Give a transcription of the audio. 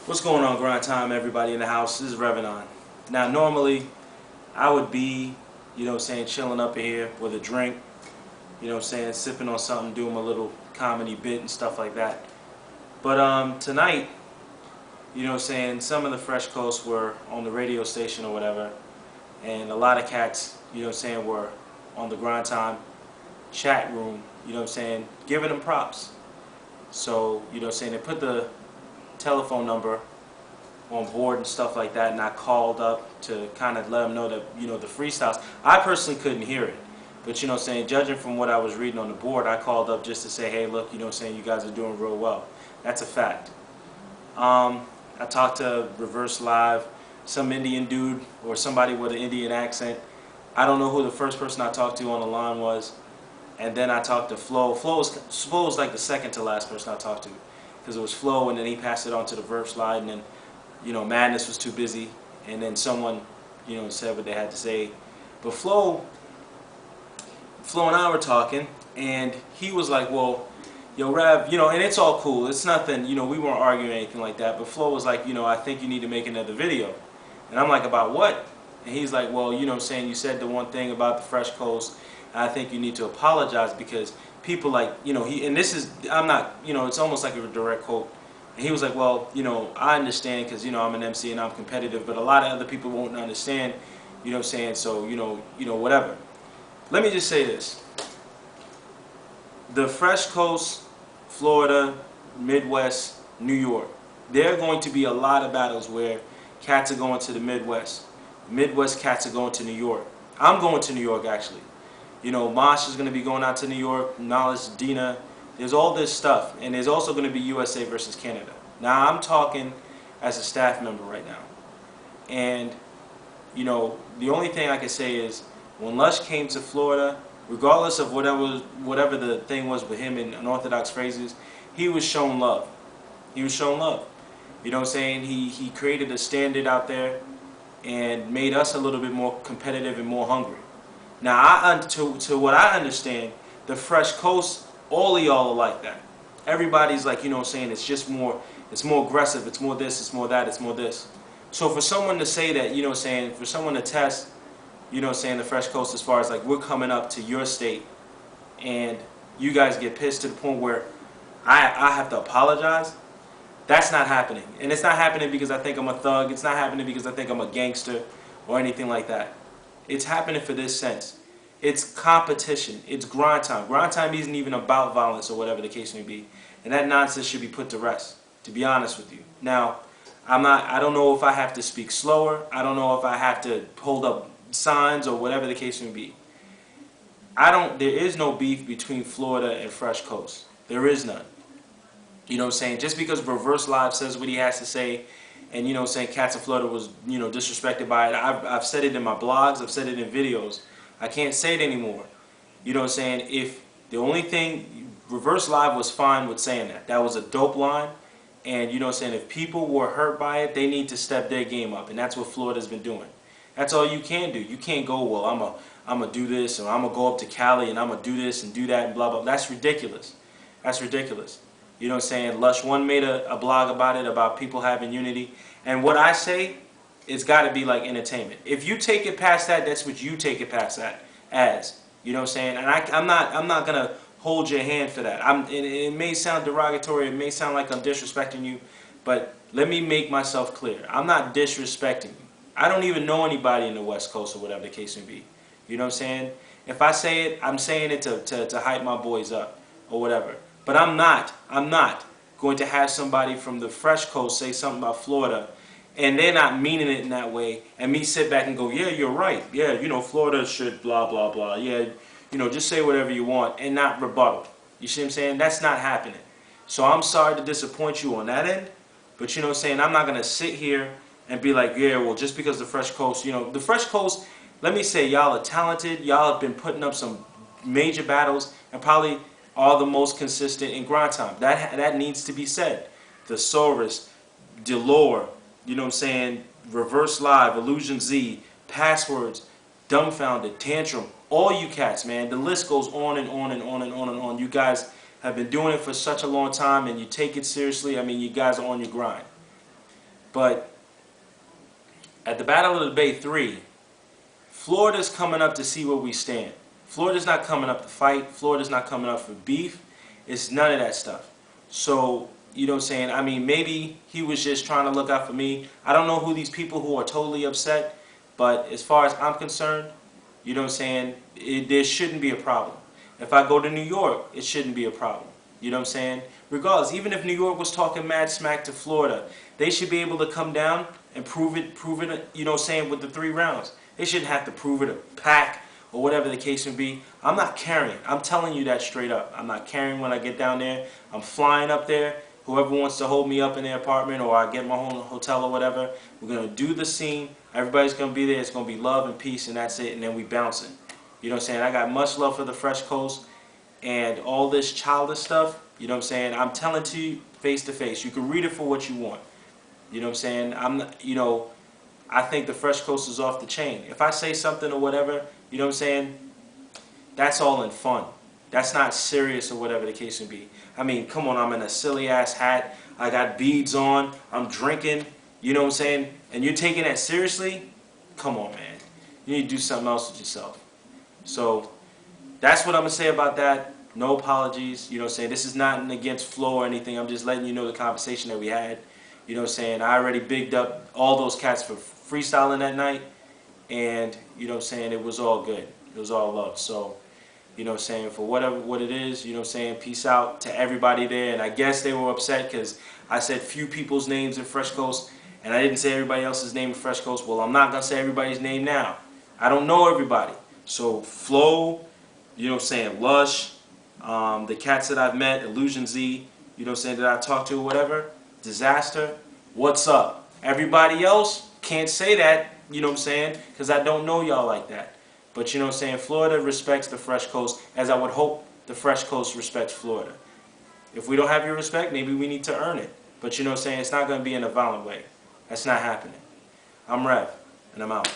What's going on, Grind Time, everybody in the house? This is Revenon. Now, normally, I would be, chilling up in here with a drink, sipping on something, doing my little comedy bit and stuff like that. But tonight, some of the Fresh Coast were on the radio station or whatever, and a lot of cats, were on the Grind Time chat room, giving them props. So, they put the telephone number on board and stuff like that, and I called up to kind of let them know that, the freestyles. I personally couldn't hear it, but, judging from what I was reading on the board, I called up just to say, hey, look, you guys are doing real well. That's a fact. I talked to Reverse Live, some Indian dude or somebody with an Indian accent. I don't know who the first person I talked to on the line was. And then I talked to Flo. Flo was like the second to last person I talked to, because it was Flo, and then he passed it on to the Verse Live, and then, Madness was too busy, and then someone, said what they had to say. But Flo and I were talking, and he was like, well, yo, Rev, and it's all cool. It's nothing, we weren't arguing or anything like that. But Flo was like, I think you need to make another video. And I'm like, about what? And he's like, well, you said the one thing about the Fresh Coast. I think you need to apologize because people like, and this is, I'm not, it's almost like a direct quote. And he was like, well, I understand because, I'm an MC and I'm competitive, but a lot of other people won't understand, so, whatever. Let me just say this. The Fresh Coast, Florida, Midwest, New York, there are going to be a lot of battles where cats are going to the Midwest. Midwest cats are going to New York. I'm going to New York, actually. Mosh is going to be going out to New York, Knowledge, Dina. There's all this stuff. And there's also going to be USA versus Canada. Now, I'm talking as a staff member right now. And, the only thing I can say is when Lush came to Florida, regardless of whatever the thing was with him in unorthodox phrases, he was shown love. He was shown love. You know what I'm saying? He created a standard out there and made us a little bit more competitive and more hungry. Now, to what I understand, the Fresh Coast, all of y'all are like that. Everybody's like, it's just more, it's more aggressive, it's more this, it's more that, it's more this. So for someone to say that, for someone to test, the Fresh Coast as far as like we're coming up to your state and you guys get pissed to the point where I have to apologize, that's not happening. And it's not happening because I think I'm a thug, it's not happening because I think I'm a gangster or anything like that. It's happening for this sense. It's competition. It's grind time. Grind time isn't even about violence or whatever the case may be. And that nonsense should be put to rest, to be honest with you. Now, I don't know if I have to speak slower. I don't know if I have to hold up signs or whatever the case may be. There is no beef between Florida and Fresh Coast. There is none. Just because Reverse Live says what he has to say, and Cats in Florida was disrespected by it. I've said it in my blogs, I've said it in videos. I can't say it anymore. If the only thing, Reverse Live was fine with saying that. That was a dope line, and if people were hurt by it, they need to step their game up, and that's what Florida's been doing. That's all you can do. You can't go, well, I'm gonna do this, or I'm gonna go up to Cali and I'm gonna do this and do that and blah blah. That's ridiculous. That's ridiculous. Lush One made a blog about it, about people having unity. And what I say, it's got to be like entertainment. If you take it past that, that's what you take it past that as. And I'm not going to hold your hand for that. It may sound derogatory, it may sound like I'm disrespecting you, but let me make myself clear. I'm not disrespecting you. I don't even know anybody in the West Coast or whatever the case may be. If I say it, I'm saying it to hype my boys up or whatever. But I'm not going to have somebody from the Fresh Coast say something about Florida and they're not meaning it in that way, and me sit back and go, yeah, you're right. Yeah, Florida should blah, blah, blah. Yeah, just say whatever you want and not rebuttal. You see what I'm saying? That's not happening. So I'm sorry to disappoint you on that end, but I'm not going to sit here and be like, yeah, well, just because the Fresh Coast, the Fresh Coast, let me say, y'all are talented. Y'all have been putting up some major battles and probably are the most consistent in grind time. That needs to be said. Thesaurus, Delore, Reverse Live, Illusion Z, Passwords, Dumbfounded, Tantrum, all you cats, man. The list goes on and on and on and on and on. You guys have been doing it for such a long time and you take it seriously. I mean, you guys are on your grind. But at the Battle of the Bay 3, Florida's coming up to see where we stand. Florida's not coming up to fight. Florida's not coming up for beef. It's none of that stuff. So, you know what I'm saying? I mean, maybe he was just trying to look out for me. I don't know who these people who are totally upset, but as far as I'm concerned, you know what I'm saying, there shouldn't be a problem. If I go to New York, it shouldn't be a problem. You know what I'm saying? Regardless, even if New York was talking mad smack to Florida, they should be able to come down and prove it, you know what I'm saying, with the 3 rounds. They shouldn't have to prove it a pack or whatever the case may be. I'm not carrying. I'm telling you that straight up. I'm not carrying when I get down there. I'm flying up there. Whoever wants to hold me up in their apartment, or I get my own hotel or whatever, we're going to do the scene. Everybody's going to be there. It's going to be love and peace, and that's it. And then we bouncing. You know what I'm saying? I got much love for the Fresh Coast and all this childish stuff. You know what I'm saying? I'm telling to you face to face. You can read it for what you want. You know what I'm saying? I'm not, you know, I think the Fresh Coast is off the chain. If I say something or whatever, you know what I'm saying? That's all in fun. That's not serious or whatever the case may be. I mean, come on, I'm in a silly ass hat. I got beads on. I'm drinking. You know what I'm saying? And you're taking that seriously? Come on, man. You need to do something else with yourself. So that's what I'm going to say about that. No apologies. You know what I'm saying? This is not against Flo or anything. I'm just letting you know the conversation that we had. You know what I'm saying? I already bigged up all those cats for freestyling that night. And, you know what I'm saying, it was all good. It was all love. So, you know what I'm saying, for whatever what it is, you know what I'm saying, peace out to everybody there. And I guess they were upset because I said few people's names in Fresh Coast, and I didn't say everybody else's name in Fresh Coast. Well, I'm not going to say everybody's name now. I don't know everybody. So, Flo, you know what I'm saying, Lush, the cats that I've met, Illusion Z, you know what I'm saying, that I talked to or whatever, Disaster, what's up? Everybody else can't say that, you know what I'm saying, because I don't know y'all like that. But you know what I'm saying, Florida respects the Fresh Coast as I would hope the Fresh Coast respects Florida. If we don't have your respect, maybe we need to earn it. But you know what I'm saying, it's not going to be in a violent way. That's not happening. I'm Rev, and I'm out.